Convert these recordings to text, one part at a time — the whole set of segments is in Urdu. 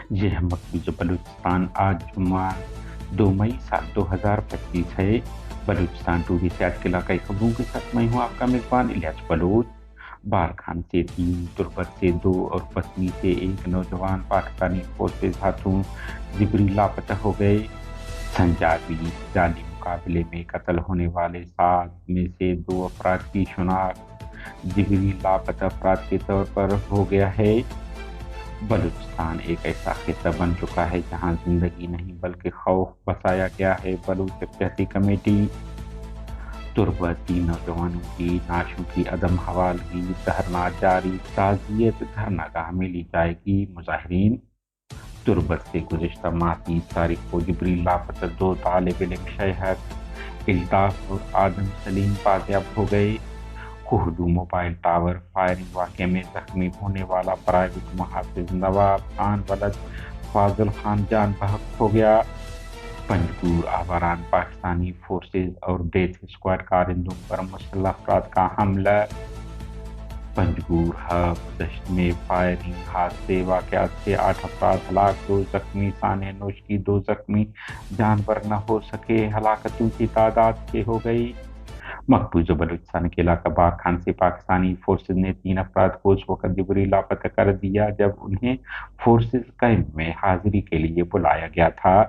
یہ ہے مقبوضہ بلوچستان۔ آج جمعہ 2 مئی سال 2025 ہے۔ بلوچستان ٹوڈے سے آج کے علاقائی خبروں کے ساتھ میں ہوں آپ کا میزبان الیاس بلوچ۔ بارکھان سے 3، تربت سے 2 اور پسنی سے 1 نوجوان پاکستانی فوج کے ہاتھوں جبری لاپتہ ہو گئے۔ سنجابی جعلی مقابلے میں قتل ہونے والے 7 میں سے 2 افراد کی شناخت جبری لاپتہ افراد کے طور پر ہو گیا ہے۔ بلوچستان ایک ایسا خطہ بن چکا ہے جہاں زندگی نہیں بلکہ خوف بسایا گیا ہے۔ بلوچ اتحادی کمیٹی تربت 3 نوجوانوں کی نعشوں کی عدم حوالگی، دھرنا جاری، تعزیت دھرنا گاہ میں لی جائے گی مظاہرین۔ تربت سے گزشتہ ماہ 30 تاریخ کو جبری لاپتہ 2 طالب علم شہد الطاف اور آدم سلیم بازیاب ہو گئے۔ کوہڈو موبائل ٹاور فائرنگ واقعے میں زخمی ہونے والا پرائیویٹ محافظ نواب خان ولد فاضل خان جان بحق ہو گیا۔ پنجگور آوران پاکستانی فورسز اور ڈیتھ اسکواڈ کارندوں پر مسلح افراد کا حملہ۔ پنجگور ہب دشت میں فائرنگ حادثے واقعات سے 8 افراد ہلاک، 2 زخمی۔ ثانیہ نوش کی 2 زخمی جانور نہ ہو سکے، ہلاکتوں کی تعداد 6 ہو گئی۔ مقبوضہ بلوچستان کے علاقہ بارکھان سے پاکستانی فورسز نے 3 افراد کو اس وقت جبری لاپتہ کر دیا جب انہیں فورسز کیمپ میں حاضری کے لیے بلایا گیا تھا۔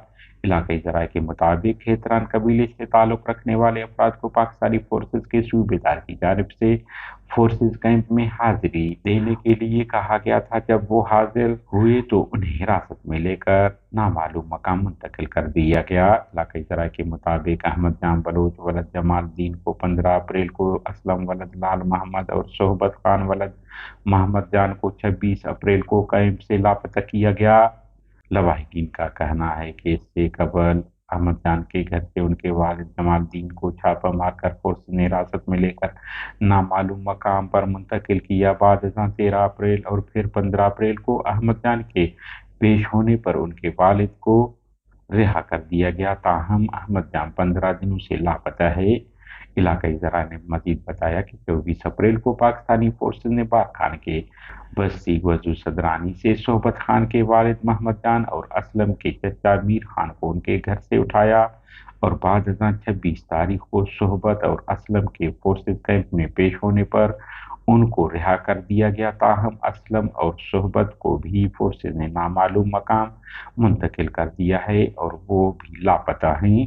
علاقائی ذرائع کے مطابق کھیتران قبیلے سے تعلق رکھنے والے افراد کو پاکستانی فورسز کے صوبے دار کی جانب سے فورسز کیمپ میں حاضری دینے کے لیے کہا گیا تھا۔ جب وہ حاضر ہوئے تو انہیں حراست میں لے کر نامعلوم مقام منتقل کر دیا گیا۔ علاقائی ذرائع کے مطابق احمد جان بلوچ ولد جمال الدین کو 15 اپریل کو، اسلم ولد لال محمد اور صحبت خان ولد محمد جان کو 26 اپریل کو کیمپ سے لاپتہ کیا گیا۔ لواحقین کا کہنا ہے کہ اس سے قبل احمد جان کے گھر سے ان کے والد جمال الدین کو چھاپہ مار کر فورسز نے حراست میں لے کر نامعلوم مقام پر منتقل کیا۔ بعد ازاں 13 اپریل اور پھر 15 اپریل کو احمد جان کے پیش ہونے پر ان کے والد کو رہا کر دیا گیا، تاہم احمد جان 15 دنوں سے لاپتہ ہے۔ علاقائی ذرائع نے مزید بتایا کہ 24 اپریل کو پاکستانی فورسز نے بارکھان کے بستی گوزو صدرانی سے صحبت خان کے والد محمد جان اور اسلم کے چچا میر خان کو ان کے گھر سے اٹھایا اور بعد ازاں 26 تاریخ کو صحبت اور اسلم کے فورسز کیمپ میں پیش ہونے پر ان کو رہا کر دیا گیا، تاہم اسلم اور صحبت کو بھی فورسز نے نامعلوم مقام منتقل کر دیا ہے اور وہ بھی لاپتہ ہیں۔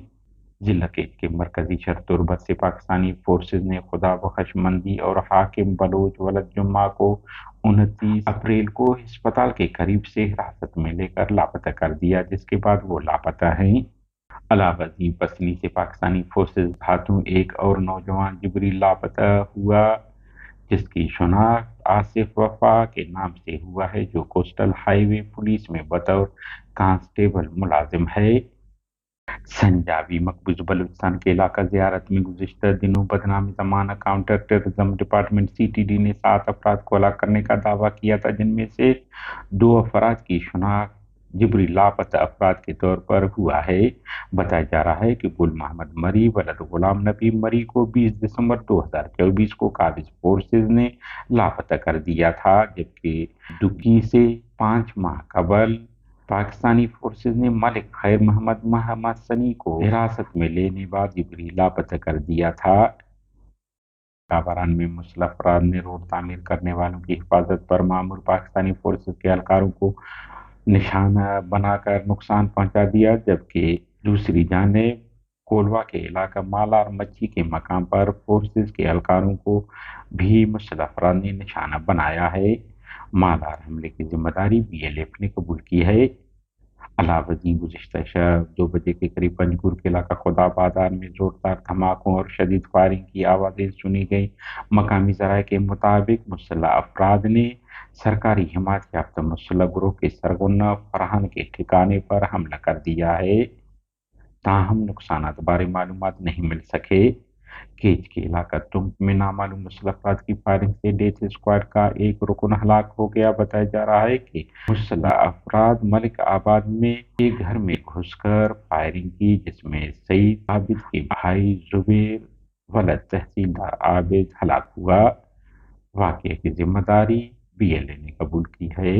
ضلع کے مرکزی شہر تربت سے پاکستانی فورسز نے خدا بخش مندی اور حاکم بلوچ ولد جمعہ کو 29 اپریل کو ہسپتال کے قریب سے حراست میں لے کر لاپتہ کر دیا، جس کے بعد وہ لاپتہ ہیں۔ علاوہ ازیں پسنی سے پاکستانی فورسز ہاتھوں ایک اور نوجوان جبری لاپتہ ہوا جس کی شناخت آصف وفا کے نام سے ہوا ہے، جو کوسٹل ہائی وے پولیس میں بطور کانسٹیبل ملازم ہے۔ سنجابی مقبوضہ بلوچستان کے علاقہ زیارت میں گزشتہ دنوں بدنام زمانہ کاؤنٹر ٹیررزم ڈپارٹمنٹ CTD نے 7 افراد کو ہلاک کرنے کا دعویٰ کیا تھا، جن میں سے 2 افراد کی شناخت جبری لاپتہ افراد کے طور پر ہوا ہے۔ بتایا جا رہا ہے کہ گل محمد مری ولد غلام نبی مری کو 20 دسمبر 2024 کو قابض فورسز نے لاپتہ کر دیا تھا، جبکہ ڈکی سے 5 ماہ قبل پاکستانی فورسز نے ملک خیر محمد محمد کو حراست میں لینے بعد جبری لاپتہ کر دیا تھا۔ آوران میں مسلح افراد نے روڈ تعمیر کرنے والوں کی حفاظت پر مامور پاکستانی فورسز کے اہلکاروں کو نشانہ بنا کر نقصان پہنچا دیا، جبکہ دوسری جانب کولوا کے علاقہ مالار مچھی کے مقام پر فورسز کے اہلکاروں کو بھی مسلح افراد نے نشانہ بنایا ہے۔ مالار حملے کی ذمہ داری BLF نے قبول کی ہے۔ علاوہ ازیں گزشتہ شب 2 بجے کے قریب پنجگور کے علاقہ خدا بازار میں زوردار دھماکوں اور شدید فائرنگ کی آوازیں سنی گئیں۔ مقامی ذرائع کے مطابق مسلح افراد نے سرکاری حمایت یافتہ مسلح گروہ کے سرغنہ فرحان کے ٹھکانے پر حملہ کر دیا ہے، تاہم نقصانات بارے معلومات نہیں مل سکے۔ کیچ کے علاقہ تمک میں نامعلوم مسلح افراد کی فائرنگ سے ڈیتھ اسکواڈ کا ایک رکن ہلاک ہو گیا۔ بتایا جا رہا ہے کہ مسلح افراد ملک آباد میں ایک گھر میں گھس کر فائرنگ کی، جس میں سعید عابد کے بھائی زبیر ولد تحصیلدار عابد ہلاک ہوا۔ واقعے کی ذمہ داری BLA نے قبول کی ہے۔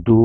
2